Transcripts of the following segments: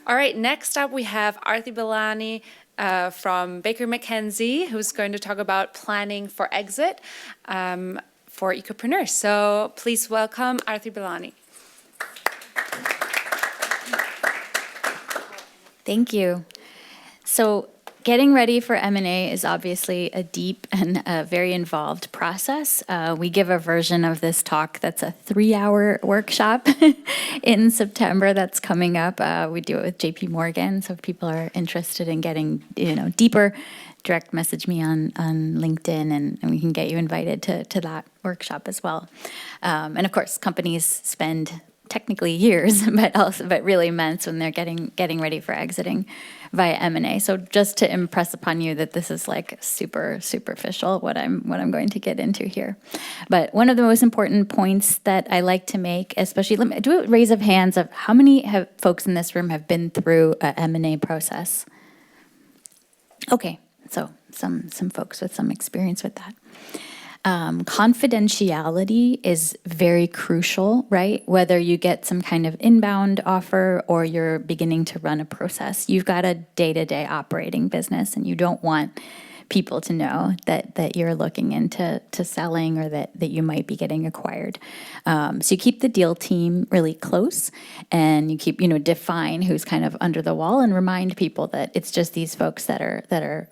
All right, next up we have Aarthi Belani from Baker McKenzie, who's going to talk about planning for exit for ecopreneurs. So please welcome Aarthi Belani. Thank you. So getting ready for M&A is obviously a deep and very involved process. We give a version of this talk that's a 3-hour workshop in September that's coming up. We do it with JP Morgan, so if people are interested in getting deeper, direct message me on LinkedIn and we can get you invited to that workshop as well. And of course, companies spend technically years, but really months when they're getting ready for exiting via M&A. So just to impress upon you that this is like super superficial what I'm going to get into here. But one of the most important points that I like to make, especially do a raise of hands of how many folks in this room have been through a M&A process. Okay, so some folks with some experience with that. Confidentiality is very crucial, right? Whether you get some kind of inbound offer or you're beginning to run a process, you've got a day-to-day operating business and you don't want people to know that you're looking into selling or that you might be getting acquired. So you keep the deal team really close and you keep, define who's kind of under the wall and remind people that it's just these folks that are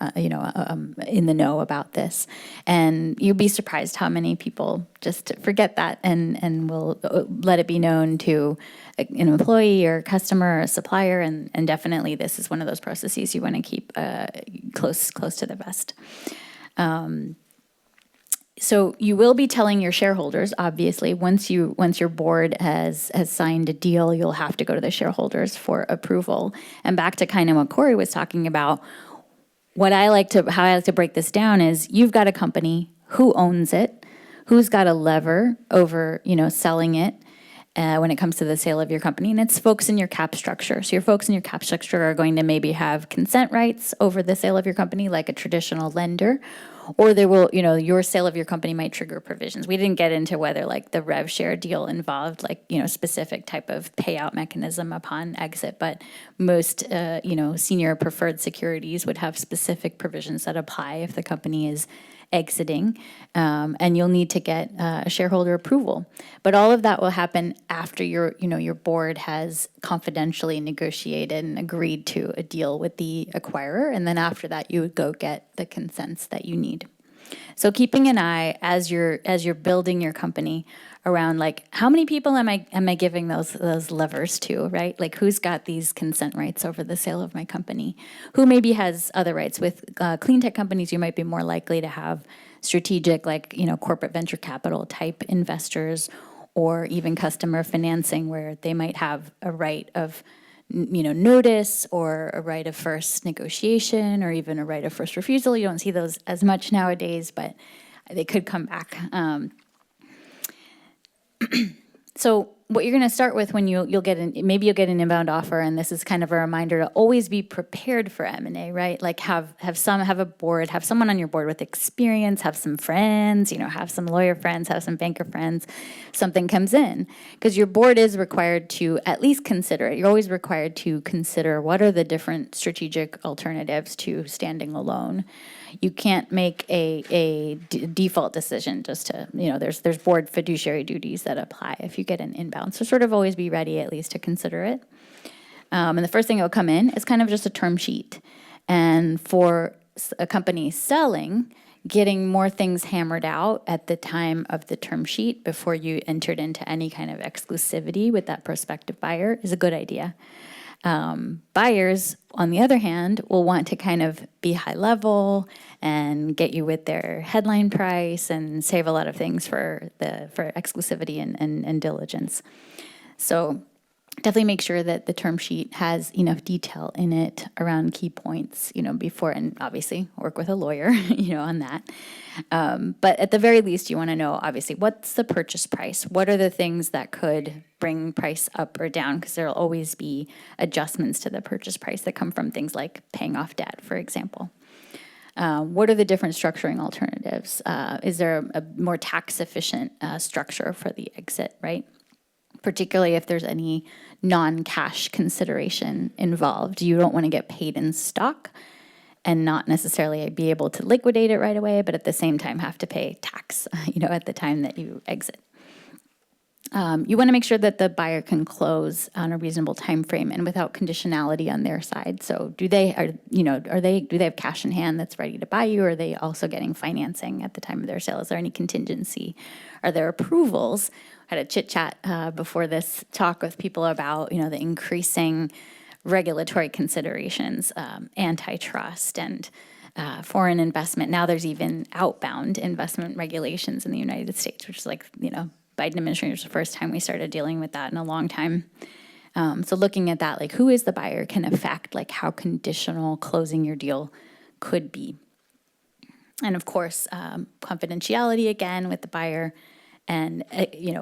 in the know about this. And you'll be surprised how many people just forget that and will let it be known to an employee or customer or a supplier, and definitely this is one of those processes you want to keep close to the vest. So you will be telling your shareholders, obviously, once your board has signed a deal, you'll have to go to the shareholders for approval. And back to kind of what Corey was talking about, how I like to break this down is you've got a company, who owns it, who's got a lever over, selling it, when it comes to the sale of your company, and it's folks in your cap structure. So your folks in your cap structure are going to maybe have consent rights over the sale of your company, like a traditional lender, or they will, your sale of your company might trigger provisions. We didn't get into whether like the rev share deal involved like, specific type of payout mechanism upon exit, but most, senior preferred securities would have specific provisions that apply if the company is exiting, and you'll need to get a shareholder approval. But all of that will happen after your board has confidentially negotiated and agreed to a deal with the acquirer, and then after that, you would go get the consents that you need. So keeping an eye as you're building your company around like how many people am I giving those levers to, right? Like who's got these consent rights over the sale of my company? Who maybe has other rights? With clean tech companies, you might be more likely to have strategic, like corporate venture capital type investors, or even customer financing where they might have a right of notice or a right of first negotiation or even a right of first refusal. You don't see those as much nowadays, but they could come back. So what you're going to start with when you'll get maybe you'll get an inbound offer, and this is kind of a reminder to always be prepared for M&A, right? Like have a board, have someone on your board with experience, have some friends, have some lawyer friends, have some banker friends. Something comes in, because your board is required to at least consider it. You're always required to consider what are the different strategic alternatives to standing alone. You can't make a default decision just to, there's board fiduciary duties that apply if you get an inbound. So sort of always be ready at least to consider it. And the first thing that will come in is kind of just a term sheet. And for a company selling, getting more things hammered out at the time of the term sheet before you entered into any kind of exclusivity with that prospective buyer is a good idea. Buyers, on the other hand, will want to kind of be high level and get you with their headline price and save a lot of things for exclusivity and diligence. So definitely make sure that the term sheet has enough detail in it around key points, before, and obviously work with a lawyer, on that. But at the very least, you want to know, obviously, what's the purchase price? What are the things that could bring price up or down? Because there will always be adjustments to the purchase price that come from things like paying off debt, for example. What are the different structuring alternatives? Is there a more tax efficient structure for the exit, right? particularly if there's any non-cash consideration involved. You don't want to get paid in stock and not necessarily be able to liquidate it right away, but at the same time have to pay tax, at the time that you exit. You want to make sure that the buyer can close on a reasonable time frame and without conditionality on their side. So do they have cash in hand that's ready to buy you, or are they also getting financing at the time of their sale? Is there any contingency? Are there approvals? I had a chit chat before this talk with people about the increasing regulatory considerations, antitrust and foreign investment. Now there's even outbound investment regulations in the United States, which is Biden administration was the first time we started dealing with that in a long time. So looking at that, who is the buyer can affect how conditional closing your deal could be. And of course, confidentiality again with the buyer, and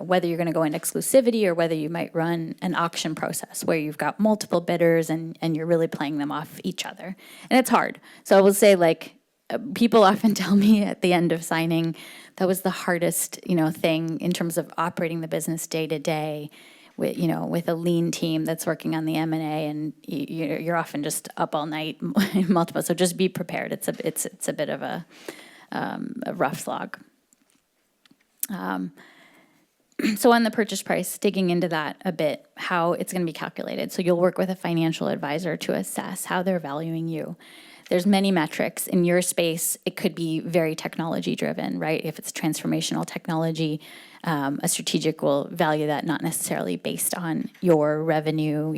whether you're going to go in exclusivity or whether you might run an auction process where you've got multiple bidders and you're really playing them off each other. And it's hard. So I will say people often tell me at the end of signing, that was the hardest, thing in terms of operating the business day to day with a lean team that's working on the M&A, and you're often just up all night multiple. So just be prepared. It's a bit of a rough slog. So on the purchase price, digging into that a bit, how it's going to be calculated. So you'll work with a financial advisor to assess how they're valuing you. There's many metrics. In your space, it could be very technology driven, right? If it's transformational technology, a strategic will value that not necessarily based on your revenue,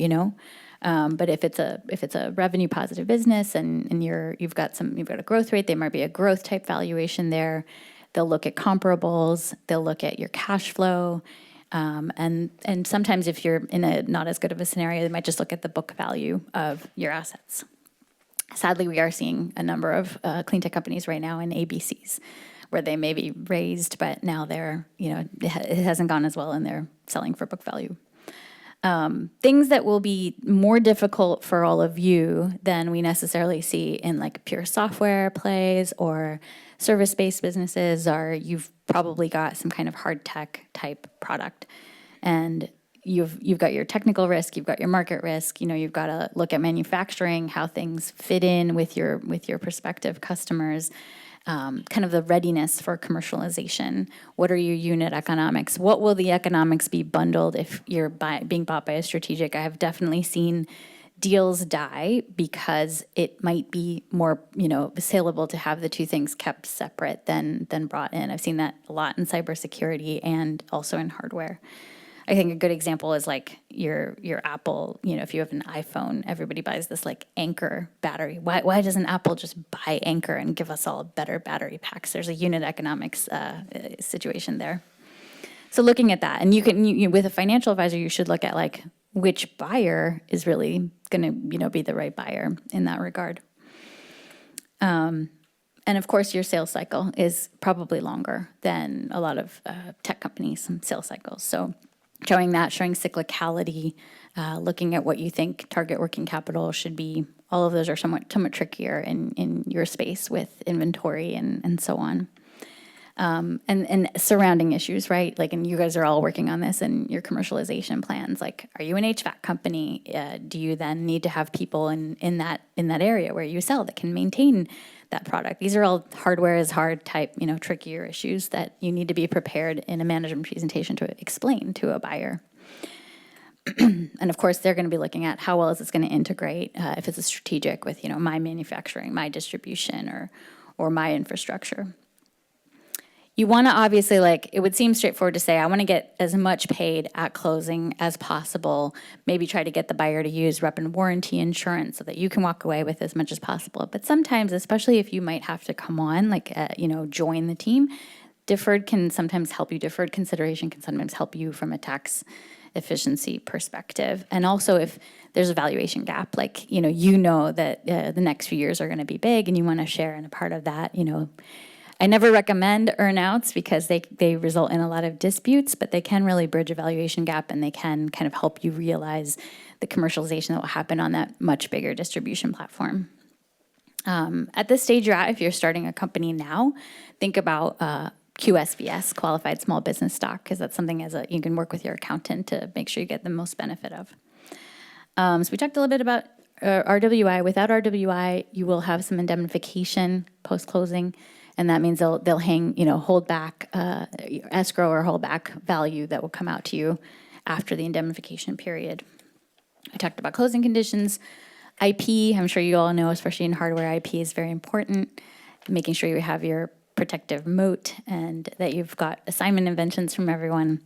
but if it's a revenue positive business and you've got a growth rate, there might be a growth type valuation there. They'll look at comparables. They'll look at your cash flow. And sometimes if you're in a not as good of a scenario, they might just look at the book value of your assets. Sadly, we are seeing a number of clean tech companies right now in ABCs where they may be raised, but now it hasn't gone as well and they're selling for book value. Things that will be more difficult for all of you than we necessarily see in pure software plays or service-based businesses are you've probably got some kind of hard tech type product, and you've got your technical risk, you've got your market risk. You've got to look at manufacturing, how things fit in with your prospective customers. Kind of the readiness for commercialization. What are your unit economics? What will the economics be bundled if you're being bought by a strategic? I have definitely seen deals die because it might be more, saleable to have the two things kept separate than brought in. I've seen that a lot in cybersecurity and also in hardware. I think a good example is your Apple, if you have an iPhone, everybody buys this Anchor battery. Why doesn't Apple just buy Anchor and give us all better battery packs? There's a unit economics situation there. So looking at that, and you with a financial advisor, you should look at which buyer is really going to be the right buyer in that regard. And of course, your sales cycle is probably longer than a lot of tech companies' sales cycles. So showing cyclicality, looking at what you think target working capital should be, all of those are somewhat trickier in your space with inventory and so on. And surrounding issues, right? And you guys are all working on this and your commercialization plans. Are you an HVAC company? Do you then need to have people in that area where you sell that can maintain that product? These are all hardware is hard type, trickier issues that you need to be prepared in a management presentation to explain to a buyer. And of course, they're going to be looking at how well is this going to integrate if it's a strategic with, my manufacturing, my distribution, or my infrastructure. You want to obviously, it would seem straightforward to say, I want to get as much paid at closing as possible, maybe try to get the buyer to use rep and warranty insurance so that you can walk away with as much as possible. But sometimes, especially if you might have to come on, join the team, deferred can sometimes help you. Deferred consideration can sometimes help you from a tax efficiency perspective. And also if there's a valuation gap, that the next few years are going to be big and you want to share in a part of that, I never recommend earnouts because they result in a lot of disputes, but they can really bridge a valuation gap and they can kind of help you realize the commercialization that will happen on that much bigger distribution platform. At this stage you're at, if you're starting a company now, think about QSBS, qualified small business stock, because that's something you can work with your accountant to make sure you get the most benefit of. So we talked a little bit about RWI. Without RWI, you will have some indemnification post-closing, and that means they'll hold back escrow or hold back value that will come out to you after the indemnification period. I talked about closing conditions. IP, I'm sure you all know, especially in hardware, IP is very important. Making sure you have your protective moat and that you've got assignment inventions from everyone.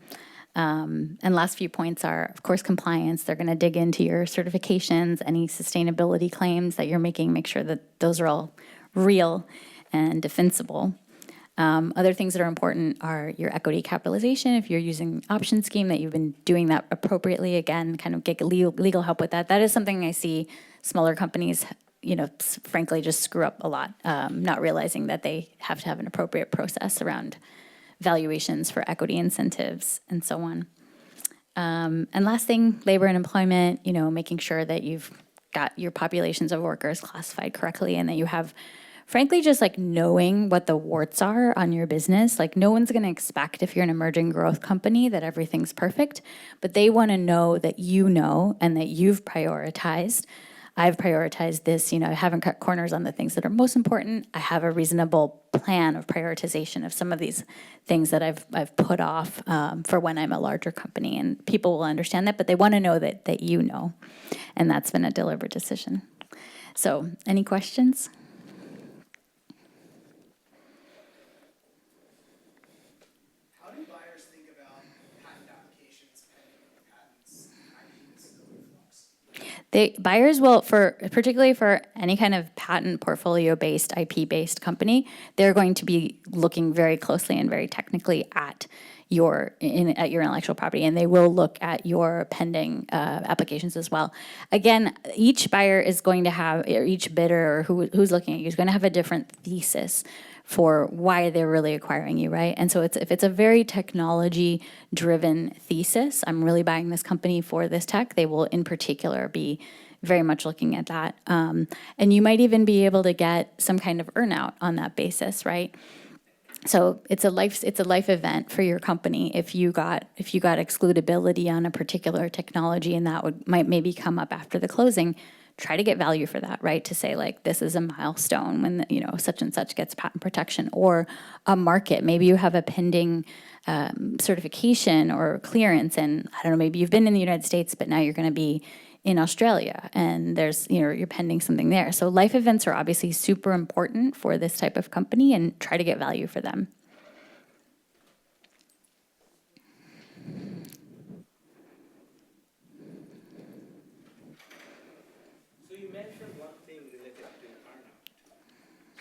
And last few points are, of course, compliance. They're going to dig into your certifications, any sustainability claims that you're making, make sure that those are all real and defensible. Other things that are important are your equity capitalization. If you're using option scheme, that you've been doing that appropriately, again, kind of get legal help with that. That is something I see smaller companies, frankly, just screw up a lot, not realizing that they have to have an appropriate process around valuations for equity incentives and so on. And last thing, labor and employment, making sure that you've got your populations of workers classified correctly and that you have, frankly, just like knowing what the warts are on your business. Like no one's going to expect, if you're an emerging growth company, that everything's perfect, but they want to know that you know and that you've prioritized. I've prioritized this, I haven't cut corners on the things that are most important. I have a reasonable plan of prioritization of some of these things that I've put off for when I'm a larger company, and people will understand that, but they want to know that you know, and that's been a deliberate decision. So, any questions? How do buyers think about patent applications, pending patents, IP still in flux? Buyers will, particularly for any kind of patent portfolio-based, IP-based company, they're going to be looking very closely and very technically at your intellectual property, and they will look at your pending applications as well. Again, each buyer is going to have, or each bidder or who's looking at you is going to have a different thesis for why they're really acquiring you, right? And so if it's a very technology-driven thesis, I'm really buying this company for this tech, they will in particular be very much looking at that. And you might even be able to get some kind of earnout on that basis, right? So it's a life event for your company if you got excludability on a particular technology, and that might maybe come up after the closing. Try to get value for that, right? To say like this is a milestone when such and such gets patent protection, or a market. Maybe you have a pending certification or clearance, and I don't know. Maybe you've been in the United States, but now you're going to be in Australia, and there's you're pending something there. So life events are obviously super important for this type of company, and try to get value for them. So you mentioned one thing related to earnout.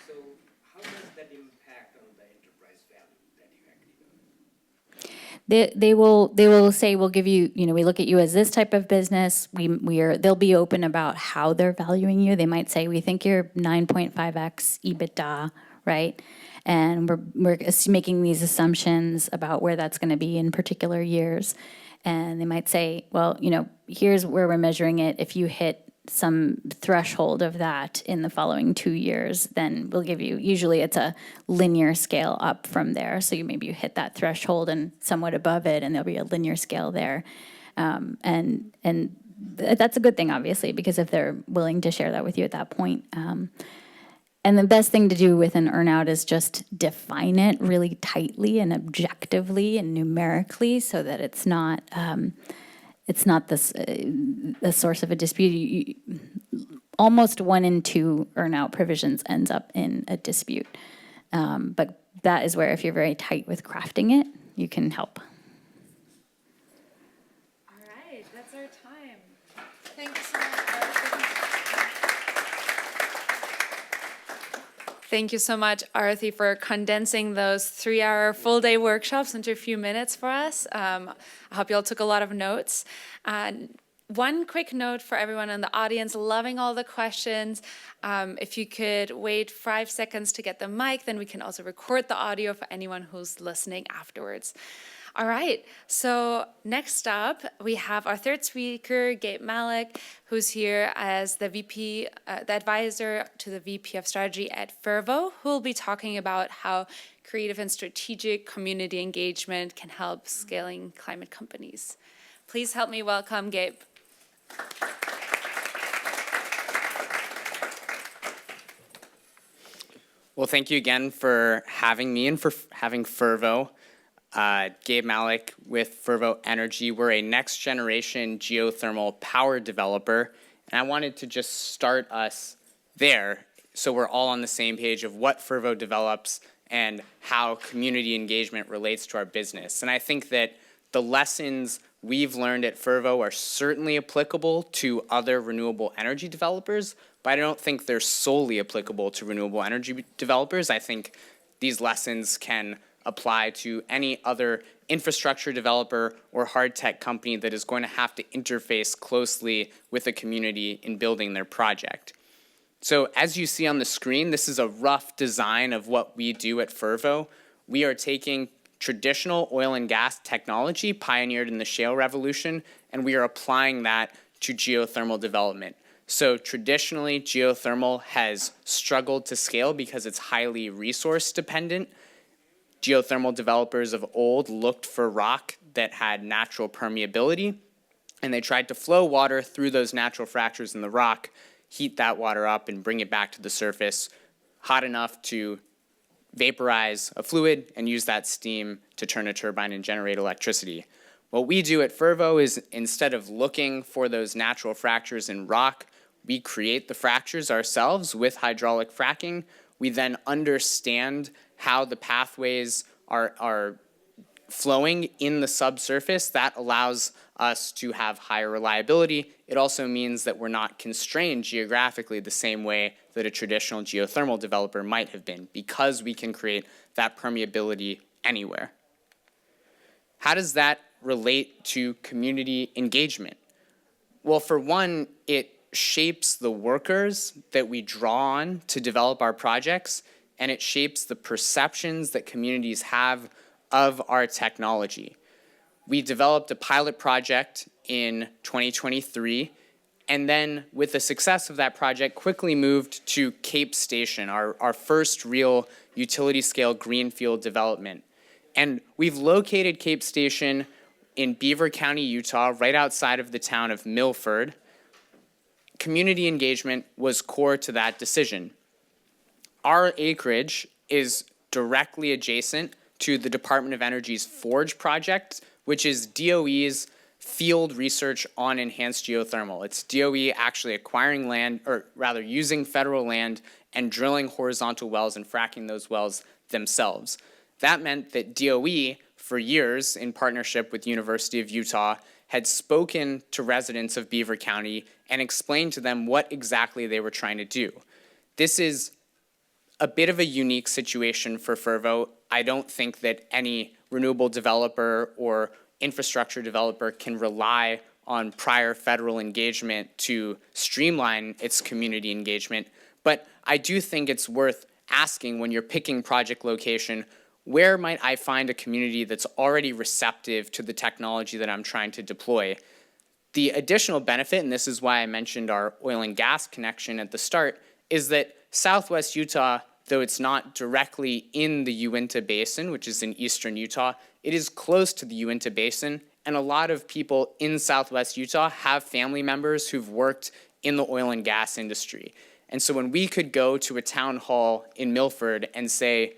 So how does that impact on the enterprise value that you actually do? They will say, we'll give you, we look at you as this type of business. They'll be open about how they're valuing you. They might say, we think you're 9.5x EBITDA, right? And we're making these assumptions about where that's going to be in particular years. And they might say, well, here's where we're measuring it. If you hit some threshold of that in the following 2 years, then we'll give you, usually it's a linear scale up from there. So maybe you hit that threshold and somewhat above it, and there'll be a linear scale there. And that's a good thing, obviously, because if they're willing to share that with you at that point. And the best thing to do with an earnout is just define it really tightly and objectively and numerically, so that it's not the source of a dispute. Almost 1 in 2 earnout provisions ends up in a dispute. But that is where, if you're very tight with crafting it, you can help. All right, that's our time. Thank you so much. Thank you so much, Aarthi, for condensing those 3-hour full-day workshops into a few minutes for us. I hope you all took a lot of notes. One quick note for everyone in the audience, loving all the questions. If you could wait 5 seconds to get the mic, then we can also record the audio for anyone who's listening afterwards. All right, so next up, we have our third speaker, Gabe Malek, who's here as the VP, the advisor to the VP of Strategy at Fervo, who will be talking about how creative and strategic community engagement can help scaling climate companies. Please help me welcome Gabe. Well, thank you again for having me and for having Fervo. Gabe Malek with Fervo Energy. We're a next-generation geothermal power developer, and I wanted to just start us there so we're all on the same page of what Fervo develops and how community engagement relates to our business. And I think that the lessons we've learned at Fervo are certainly applicable to other renewable energy developers, but I don't think they're solely applicable to renewable energy developers. I think these lessons can apply to any other infrastructure developer or hard tech company that is going to have to interface closely with a community in building their project. So as you see on the screen, this is a rough design of what we do at Fervo. We are taking traditional oil and gas technology pioneered in the shale revolution, and we are applying that to geothermal development. So traditionally, geothermal has struggled to scale because it's highly resource dependent. Geothermal developers of old looked for rock that had natural permeability, and they tried to flow water through those natural fractures in the rock, heat that water up, and bring it back to the surface hot enough to vaporize a fluid and use that steam to turn a turbine and generate electricity. What we do at Fervo is, instead of looking for those natural fractures in rock, we create the fractures ourselves with hydraulic fracking. We then understand how the pathways are flowing in the subsurface. That allows us to have higher reliability. It also means that we're not constrained geographically the same way that a traditional geothermal developer might have been, because we can create that permeability anywhere. How does that relate to community engagement? Well, for one, it shapes the workers that we draw on to develop our projects, and it shapes the perceptions that communities have of our technology. We developed a pilot project in 2023, and then with the success of that project, quickly moved to Cape Station, our first real utility-scale greenfield development. And we've located Cape Station in Beaver County, Utah, right outside of the town of Milford. Community engagement was core to that decision. Our acreage is directly adjacent to the Department of Energy's Forge project, which is DOE's field research on enhanced geothermal. It's DOE actually acquiring land, or rather using federal land and drilling horizontal wells and fracking those wells themselves. That meant that DOE, for years in partnership with University of Utah, had spoken to residents of Beaver County and explained to them what exactly they were trying to do. This is a bit of a unique situation for Fervo. I don't think that any renewable developer or infrastructure developer can rely on prior federal engagement to streamline its community engagement. But I do think it's worth asking, when you're picking project location, where might I find a community that's already receptive to the technology that I'm trying to deploy? The additional benefit, and this is why I mentioned our oil and gas connection at the start, is that Southwest Utah, though it's not directly in the Uinta Basin, which is in eastern Utah, it is close to the Uinta Basin, and a lot of people in Southwest Utah have family members who've worked in the oil and gas industry. And so when we could go to a town hall in Milford and say,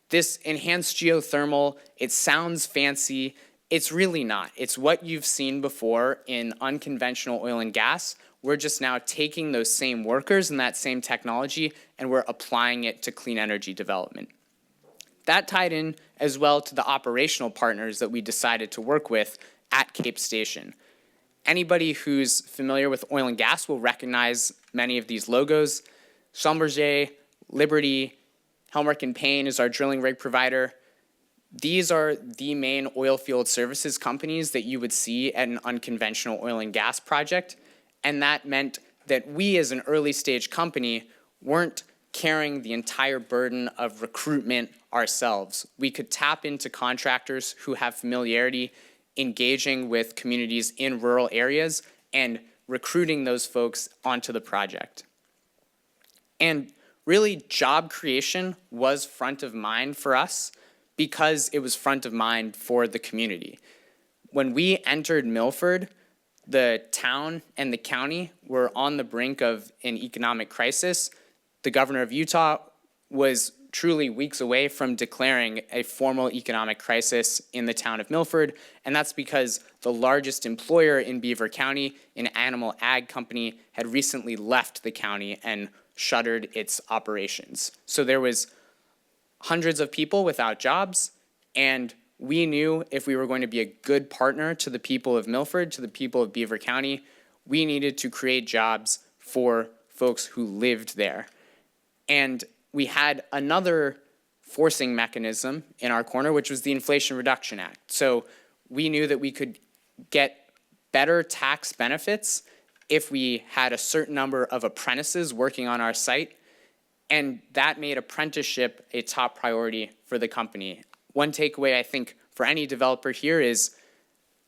this enhanced geothermal, it sounds fancy, it's really not. It's what you've seen before in unconventional oil and gas. We're just now taking those same workers and that same technology, and we're applying it to clean energy development. That tied in as well to the operational partners that we decided to work with at Cape Station. Anybody who's familiar with oil and gas will recognize many of these logos. Schlumberger, Liberty, Helmerich and Payne is our drilling rig provider. These are the main oil field services companies that you would see at an unconventional oil and gas project. And that meant that we as an early stage company weren't carrying the entire burden of recruitment ourselves. We could tap into contractors who have familiarity engaging with communities in rural areas and recruiting those folks onto the project. And really, job creation was front of mind for us. because it was front of mind for the community. When we entered Milford, the town and the county were on the brink of an economic crisis. The governor of Utah was truly weeks away from declaring a formal economic crisis in the town of Milford, and that's because the largest employer in Beaver County, an animal ag company, had recently left the county and shuttered its operations. So there was hundreds of people without jobs, and we knew if we were going to be a good partner to the people of Milford, to the people of Beaver County, we needed to create jobs for folks who lived there. And we had another forcing mechanism in our corner, which was the Inflation Reduction Act. So we knew that we could get better tax benefits if we had a certain number of apprentices working on our site, and that made apprenticeship a top priority for the company. One takeaway, I think, for any developer here is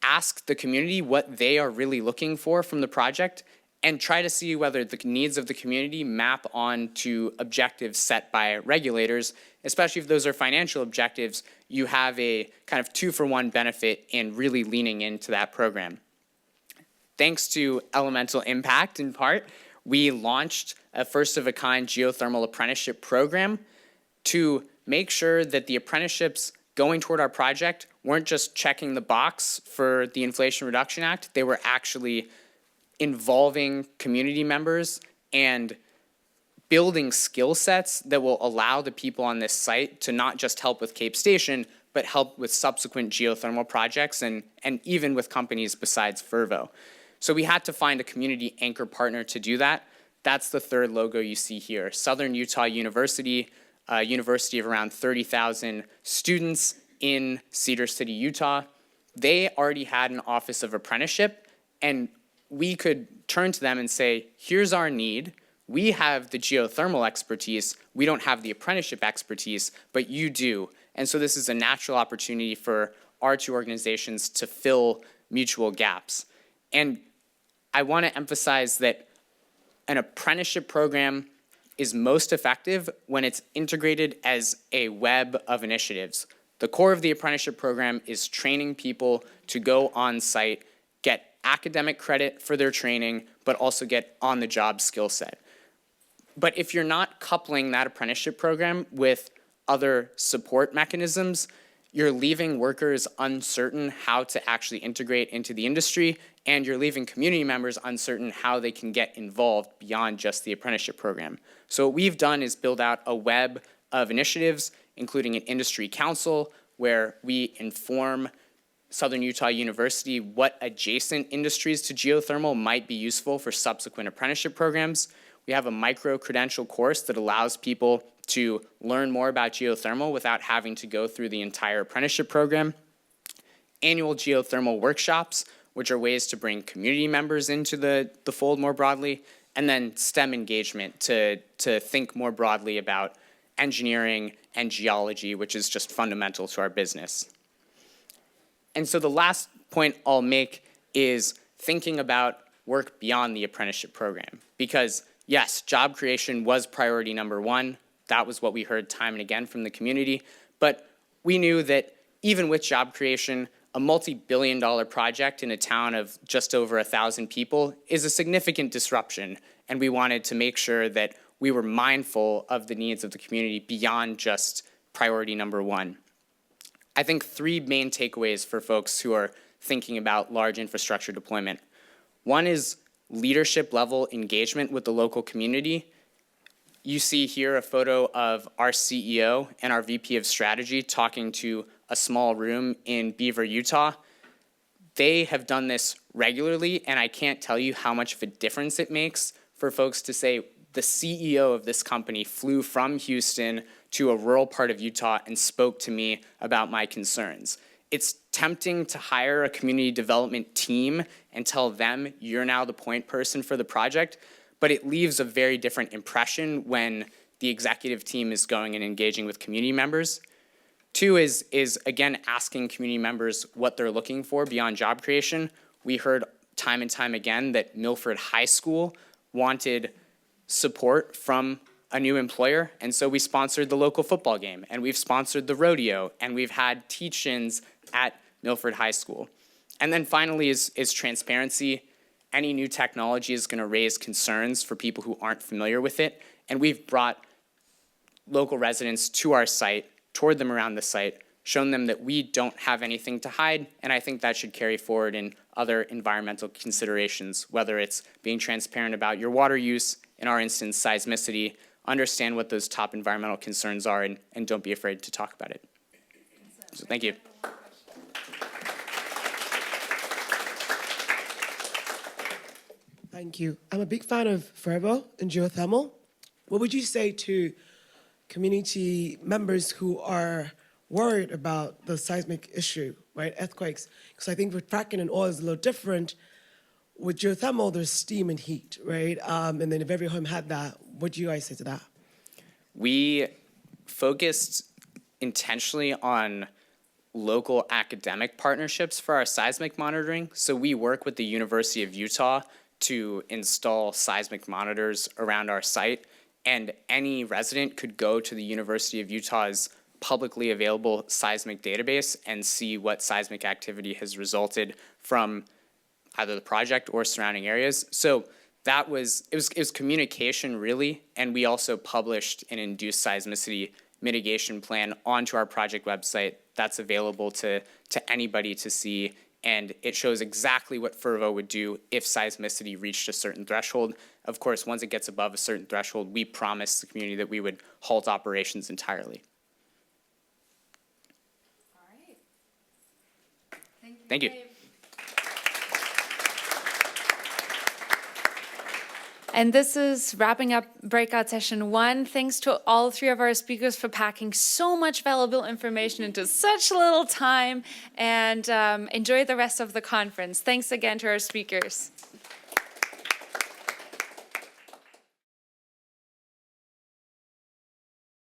ask the community what they are really looking for from the project and try to see whether the needs of the community map onto objectives set by regulators, especially if those are financial objectives. You have a kind of 2-for-1 benefit in really leaning into that program. Thanks to Elemental Impact, in part, we launched a first-of-a-kind geothermal apprenticeship program to make sure that the apprenticeships going toward our project weren't just checking the box for the Inflation Reduction Act, they were actually involving community members and building skill sets that will allow the people on this site to not just help with Cape Station, but help with subsequent geothermal projects and even with companies besides Fervo. So we had to find a community anchor partner to do that. That's the third logo you see here. Southern Utah University, a university of around 30,000 students in Cedar City, Utah. They already had an office of apprenticeship, and we could turn to them and say, here's our need. We have the geothermal expertise. We don't have the apprenticeship expertise, but you do. And so this is a natural opportunity for our two organizations to fill mutual gaps. And I want to emphasize that an apprenticeship program is most effective when it's integrated as a web of initiatives. The core of the apprenticeship program is training people to go on site, get academic credit for their training, but also get on-the-job skill set. But if you're not coupling that apprenticeship program with other support mechanisms, you're leaving workers uncertain how to actually integrate into the industry, and you're leaving community members uncertain how they can get involved beyond just the apprenticeship program. So what we've done is build out a web of initiatives, including an industry council, where we inform Southern Utah University what adjacent industries to geothermal might be useful for subsequent apprenticeship programs. We have a micro-credential course that allows people to learn more about geothermal without having to go through the entire apprenticeship program. Annual geothermal workshops, which are ways to bring community members into the fold more broadly, and then STEM engagement to think more broadly about engineering and geology, which is just fundamental to our business. And so the last point I'll make is thinking about work beyond the apprenticeship program. Because yes, job creation was priority number one. That was what we heard time and again from the community. But we knew that even with job creation, a multi-billion-dollar project in a town of just over 1,000 people is a significant disruption. And we wanted to make sure that we were mindful of the needs of the community beyond just priority number one. I think three main takeaways for folks who are thinking about large infrastructure deployment. One is leadership level engagement with the local community. You see here a photo of our CEO and our VP of strategy talking to a small room in Beaver, Utah. They have done this regularly, and I can't tell you how much of a difference it makes for folks to say, the CEO of this company flew from Houston to a rural part of Utah and spoke to me about my concerns. It's tempting to hire a community development team and tell them you're now the point person for the project, but it leaves a very different impression when the executive team is going and engaging with community members. Two is again, asking community members what they're looking for beyond job creation. We heard time and time again that Milford High School wanted support from a new employer, and so we sponsored the local football game, and we've sponsored the rodeo, and we've had teach-ins at Milford High School. And then finally is transparency. Any new technology is going to raise concerns for people who aren't familiar with it, and we've brought local residents to our site, toured them around the site, shown them that we don't have anything to hide, and I think that should carry forward in other environmental considerations, whether it's being transparent about your water use, in our instance, seismicity, understand what those top environmental concerns are, and don't be afraid to talk about it. So thank you. Thank you. I'm a big fan of Fervo and geothermal. What would you say to community members who are worried about the seismic issue, right, earthquakes? Because I think with fracking and oil is a little different. With geothermal, there's steam and heat, right? And then if every home had that, what do you guys say to that? We focused intentionally on local academic partnerships for our seismic monitoring. So we work with the University of Utah to install seismic monitors around our site, and any resident could go to the University of Utah's publicly available seismic database and see what seismic activity has resulted from either the project or surrounding areas. So it was communication really, and we also published an induced seismicity mitigation plan onto our project website that's available to anybody to see, and it shows exactly what Fervo would do if seismicity reached a certain threshold. Of course, once it gets above a certain threshold, we promised the community that we would halt operations entirely. All right. Thank you. Gabe. And this is wrapping up breakout session 1. Thanks to all 3 of our speakers for packing so much valuable information into such little time, and enjoy the rest of the conference. Thanks again to our speakers.